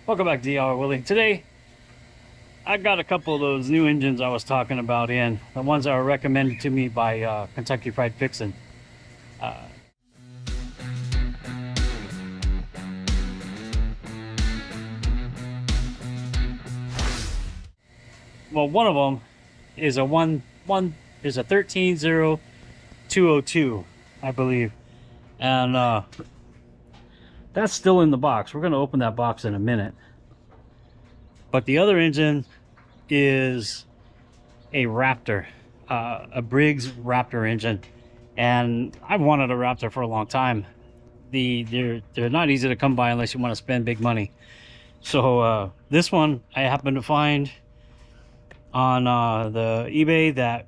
Welcome back to DR Willy. Today, I got a couple of those new engines I was talking about in. The ones that were recommended to me by Kentucky Fried Fixin'. Well, one of them is a 1300202, I believe. And that's still in the box. We're going to open that box in a minute. But the other engine is a Raptor, a Briggs Raptor engine, and I've wanted a Raptor for a long time. They're not easy to come by unless you want to spend big money. So this one I happened to find on the eBay that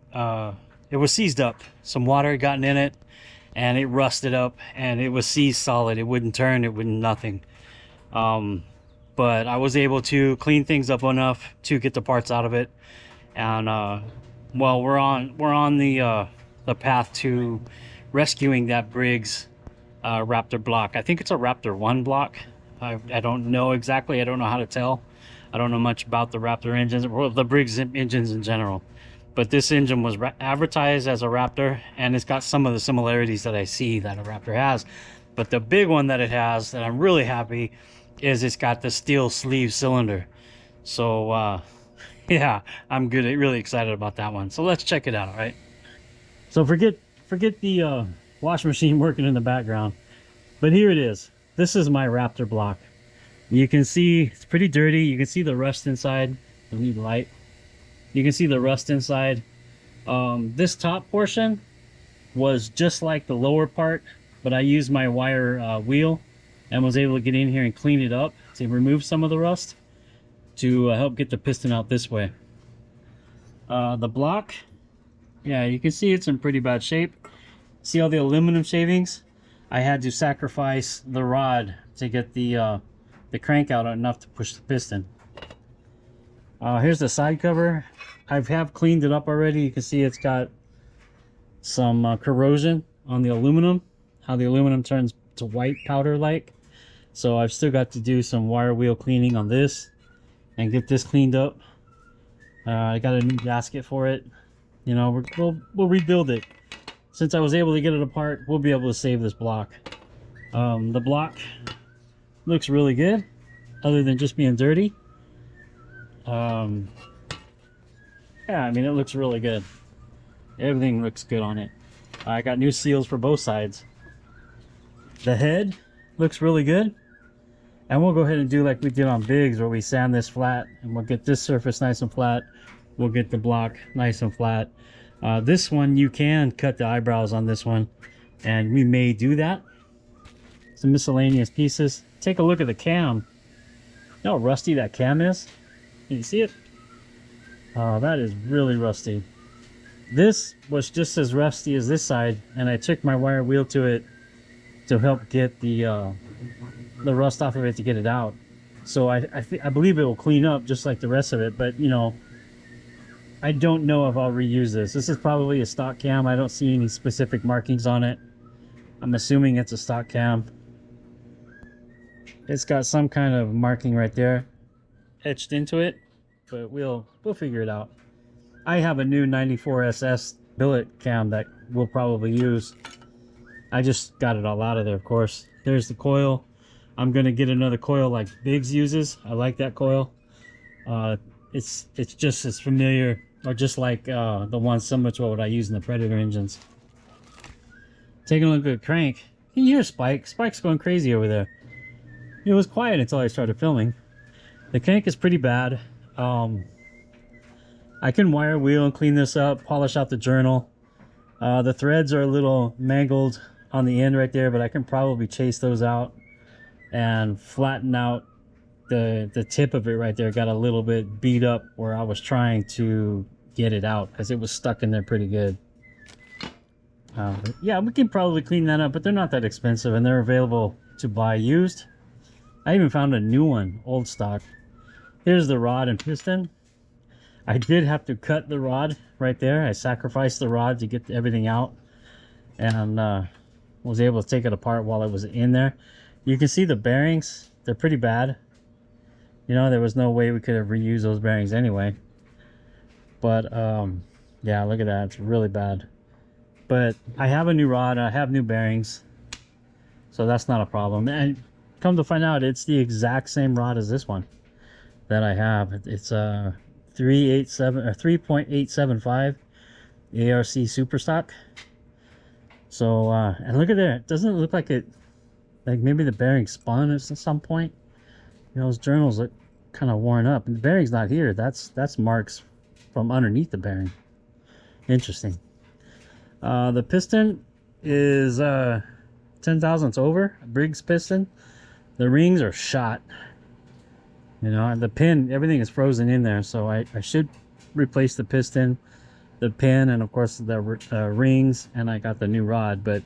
it was seized up. Some water had gotten in it, and it rusted up, and it was seized solid. It wouldn't turn. It wouldn't nothing. But I was able to clean things up enough to get the parts out of it, and well, we're on the path to rescuing that Briggs Raptor block. I think it's a Raptor 1 block. I don't know exactly. I don't know how to tell. I don't know much about the Raptor engines or the Briggs engines in general. But this engine was advertised as a Raptor, and it's got some of the similarities that I see that a Raptor has. But the big one that it has that I'm really happy is it's got the steel sleeve cylinder. So yeah, I'm good, really excited about that one. So let's check it out. All right, so forget the washing machine working in the background, but here it is. This is my Raptor block. You can see it's pretty dirty. You can see the rust inside. I need light. You can see the rust inside. This top portion was just like the lower part, but I used my wire wheel and was able to get in here and clean it up to remove some of the rust to help get the piston out this way. The block, yeah, you can see it's in pretty bad shape. See all the aluminum shavings? I had to sacrifice the rod to get the crank out enough to push the piston. Here's the side cover. I have cleaned it up already. You can see it's got some corrosion on the aluminum, how the aluminum turns to white powder like. So I've still got to do some wire wheel cleaning on this and get this cleaned up. I got a new gasket for it. You know, we'll rebuild it. Since I was able to get it apart, we'll be able to save this block. The block looks really good, other than just being dirty. Yeah, I mean, it looks really good. Everything looks good on it. I got new seals for both sides. The head looks really good. And we'll go ahead and do like we did on Briggs, where we sand this flat and we'll get this surface nice and flat. We'll get the block nice and flat. This one, you can cut the eyebrows on this one, and we may do that. Some miscellaneous pieces. Take a look at the cam. You know how rusty that cam is? Can you see it? Oh, that is really rusty. This was just as rusty as this side, and I took my wire wheel to it to help get the rust off of it to get it out. So I believe it will clean up just like the rest of it, but you know, I don't know if I'll reuse this. This is probably a stock cam. I don't see any specific markings on it. I'm assuming it's a stock cam. It's got some kind of marking right there etched into it, but we'll figure it out. I have a new 94 SS billet cam that we'll probably use. I just got it all out of there, of course. There's the coil. I'm gonna get another coil like Briggs uses. I like that coil. It's just as familiar, or just like the one similar to what I use in the Predator engines. Taking a look at the crank. Can you hear Spike? Spike's going crazy over there. It was quiet until I started filming. The crank is pretty bad. I can wire wheel and clean this up, polish out the journal. The threads are a little mangled on the end right there, but I can probably chase those out and flatten out the tip of it right there. Got a little bit beat up where I was trying to get it out because it was stuck in there pretty good. Yeah, we can probably clean that up, but they're not that expensive and they're available to buy used. I even found a new one, old stock. Here's the rod and piston. I did have to cut the rod right there. I sacrificed the rod to get everything out, and was able to take it apart while it was in there. You can see the bearings. They're pretty bad. You know, there was no way we could have reused those bearings anyway. But yeah, look at that. It's really bad. But I have a new rod, I have new bearings, so that's not a problem. And come to find out, it's the exact same rod as this one that I have. It's a 387 or 3.875 ARC Super Stock. So and look at there, it doesn't look like it, like maybe the bearing spun at some point. You know, those journals look kind of worn up, and the bearing's not here. That's marks from underneath the bearing. Interesting. The piston is 10 thousandths over, a Briggs piston. The rings are shot. You know, and the pin, everything is frozen in there, so I should replace the piston, the pin, and of course the rings, and I got the new rod. But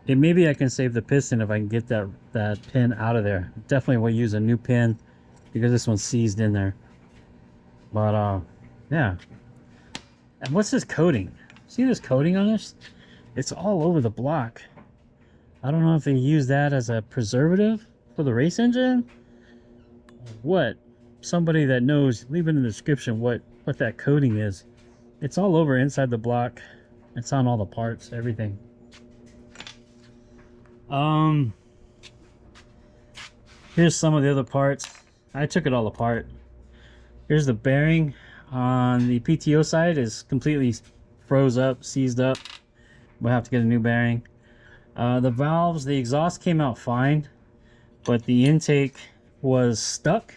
maybe I can save the piston if I can get that pin out of there. Definitely will use a new pin because this one's seized in there. But yeah. And what's this coating? See this coating on this? It's all over the block. I don't know if they use that as a preservative for the race engine. What? Somebody that knows, leave it in the description what that coating is. It's all over inside the block. It's on all the parts, everything. Here's some of the other parts. I took it all apart. Here's the bearing on the PTO side, is completely froze up, seized up. We'll have to get a new bearing. The valves, the exhaust came out fine, but the intake was stuck,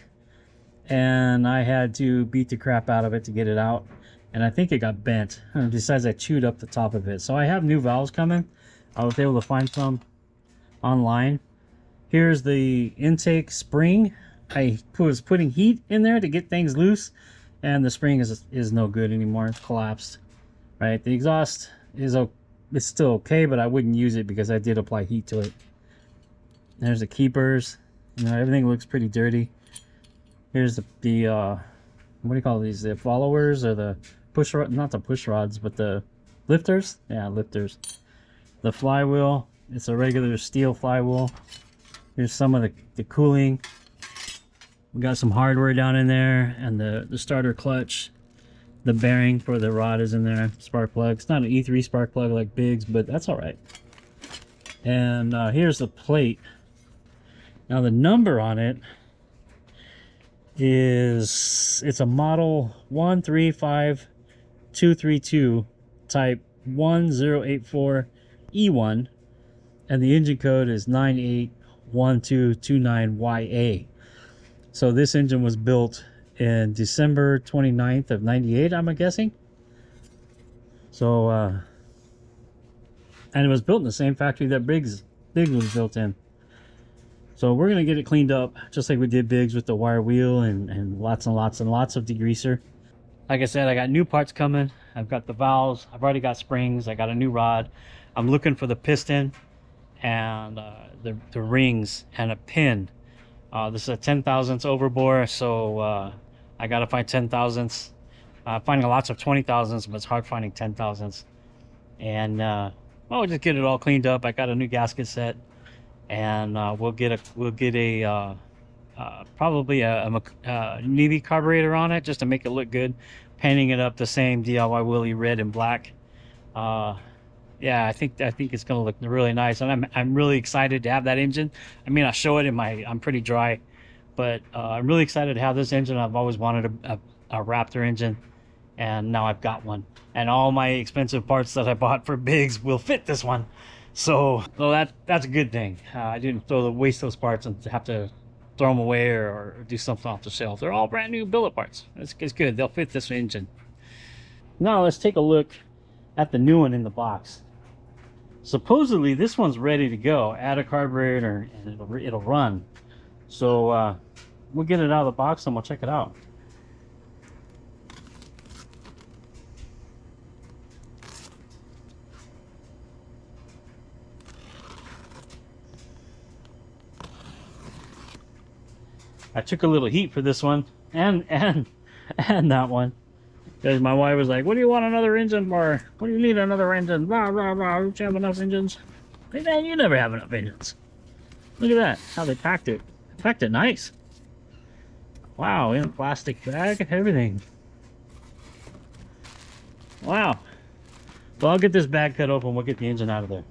and I had to beat the crap out of it to get it out, and I think it got bent. Besides, I chewed up the top of it. So I have new valves coming. I was able to find some online. Here's the intake spring. I was putting heat in there to get things loose, and the spring is no good anymore. It's collapsed. Right, the exhaust is it's still okay, but I wouldn't use it because I did apply heat to it. There's the keepers. You know, everything looks pretty dirty. Here's the what do you call these? The followers, or the push rod? Not the push rods, but the lifters. Yeah, lifters. The flywheel. It's a regular steel flywheel. Here's some of the cooling. We got some hardware down in there, and the starter clutch. The bearing for the rod is in there. Spark plug. It's not an E3 spark plug like Biggs, but that's all right. And here's the plate. Now the number on it is, it's a model 135232 type 1084E1, and the engine code is 981229YA. So this engine was built in December 29th of 98, I'm guessing. So and it was built in the same factory that Briggs was built in. So we're gonna get it cleaned up just like we did Briggs, with the wire wheel and lots and lots of degreaser. Like I said, I got new parts coming. I've got the valves, I've already got springs, I got a new rod. I'm looking for the piston and the rings and a pin. This is a 10 thousandths overbore, so I gotta find 10 thousandths. Finding lots of 20 thousandths, but it's hard finding 10 thousandths. And we'll just get it all cleaned up. I got a new gasket set, and we'll get a probably a navy carburetor on it just to make it look good. Painting it up the same DIY Willy red and black. Yeah, I think it's gonna look really nice, and I'm really excited to have that engine. I mean, I'll show it in my, I'm pretty dry, but I'm really excited to have this engine. I've always wanted a Raptor engine, and now I've got one. And all my expensive parts that I bought for Biggs will fit this one, so that's a good thing. I didn't waste those parts and have to throw them away or do something off the shelf. They're all brand new billet parts. It's good. They'll fit this engine. Now let's take a look at the new one in the box. Supposedly this one's ready to go. Add a carburetor and it'll run. So we'll get it out of the box and we'll check it out. I took a little heat for this one and that one, because my wife was like, "What do you want another engine for? What do you need another engine? Blah blah blah. Don't you have enough engines?" Hey man, you never have enough engines. Look at that, how they packed it. They packed it nice. Wow, in a plastic bag, everything. Wow. Well, I'll get this bag cut open. We'll get the engine out of there.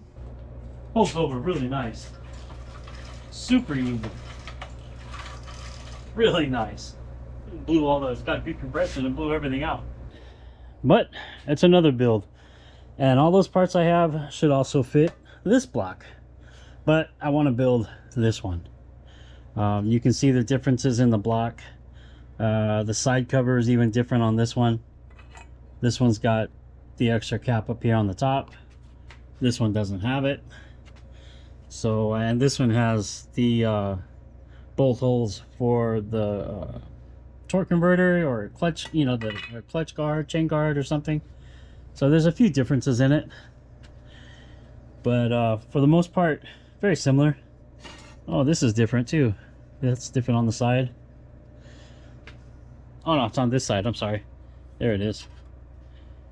Pulls over really nice. Super easy. Really nice. Blew all those, got good compression and blew everything out. But it's another build. And all those parts I have should also fit this block. But I want to build this one. You can see the differences in the block. The side cover is even different on this one. This one's got the extra cap up here on the top. This one doesn't have it. So, and this one has the bolt holes for the torque converter or clutch, you know, the clutch guard, chain guard or something. So there's a few differences in it. But for the most part, very similar. Oh, this is different too. That's different on the side. Oh no, it's on this side. I'm sorry. There it is.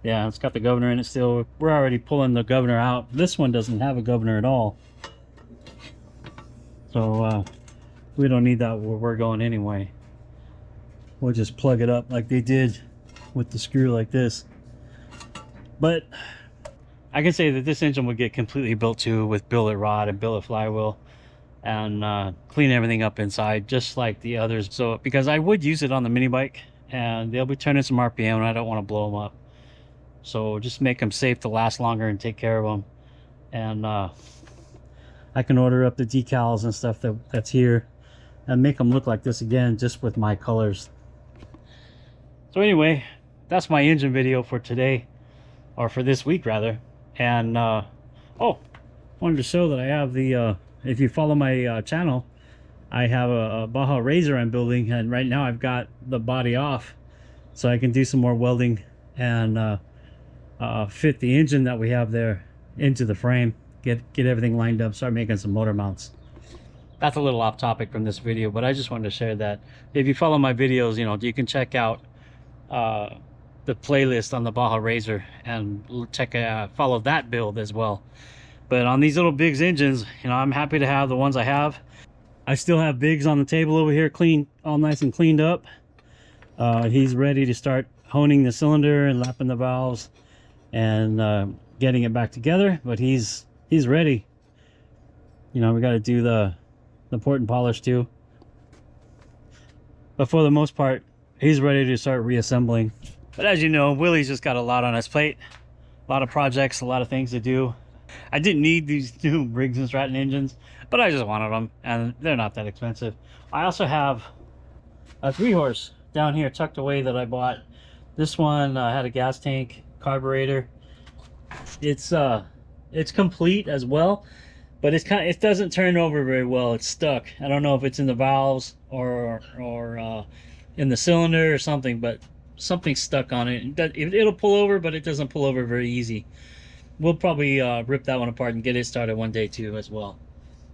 Yeah, it's got the governor in it still. We're already pulling the governor out. This one doesn't have a governor at all. So we don't need that where we're going anyway. We'll just plug it up like they did with the screw like this. But I can say that this engine would get completely built too with billet rod and billet flywheel, and clean everything up inside just like the others. So because I would use it on the mini bike and they'll be turning some RPM and I don't want to blow them up, so just make them safe to last longer and take care of them. And I can order up the decals and stuff that's here and make them look like this again, just with my colors. So anyway, that's my engine video for today, or for this week rather. And oh, wanted to show that I have the if you follow my channel, I have a Baja Razor I'm building, and right now I've got the body off so I can do some more welding and fit the engine that we have there into the frame, get everything lined up, start making some motor mounts. That's a little off topic from this video, but I just wanted to share that. If you follow my videos, you know, you can check out the playlist on the Baja Razor and follow that build as well. But on these little Briggs engines, you know, I'm happy to have the ones I have. I still have Briggs on the table over here, clean, all nice and cleaned up. He's ready to start honing the cylinder and lapping the valves and getting it back together, but he's ready. You know, we got to do the port and polish too. But for the most part, he's ready to start reassembling. But as you know, Willy's just got a lot on his plate, a lot of projects, a lot of things to do. I didn't need these new Briggs and Stratton engines, but I just wanted them, and they're not that expensive. I also have a 3-horse down here tucked away that I bought. This one had a gas tank, carburetor. It's complete as well, but it doesn't turn over very well. It's stuck. I don't know if it's in the valves or in the cylinder or something, but something's stuck on it. It'll pull over, but it doesn't pull over very easy. We'll probably rip that one apart and get it started one day too as well,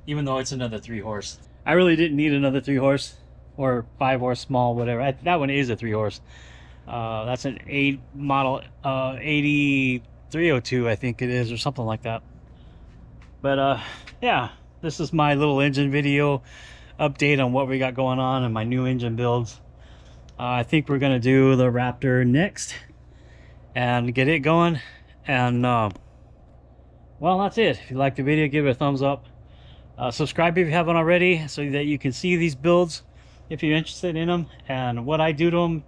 even though it's another 3-horse. I really didn't need another 3-horse or 5-horse small, whatever. That one is a 3-horse. That's an 8 model 8302, I think it is, or something like that. But yeah, this is my little engine video update on what we got going on and my new engine builds. I think we're gonna do the Raptor next and get it going. And well, that's it. If you like the video, give it a thumbs up. Subscribe if you haven't already, so that you can see these builds if you're interested in them and what I do to them.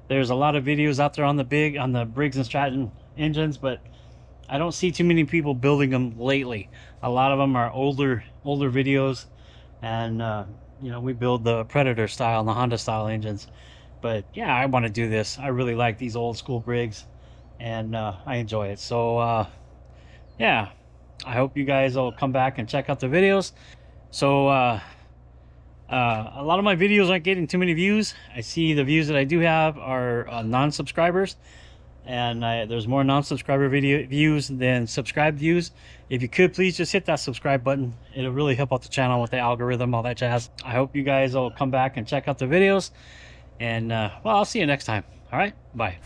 There's a lot of videos out there on the Briggs and Stratton engines, but I don't see too many people building them lately. A lot of them are older videos, and you know, we build the Predator style and the Honda style engines. But yeah, I want to do this. I really like these old school Briggs, and I enjoy it. So yeah, I hope you guys will come back and check out the videos. So a lot of my videos aren't getting too many views. I see the views that I do have are non-subscribers, and there's more non-subscriber views than subscribed views. If you could, please just hit that subscribe button. It'll really help out the channel with the algorithm, all that jazz. I hope you guys will come back and check out the videos, and well, I'll see you next time. All right, bye.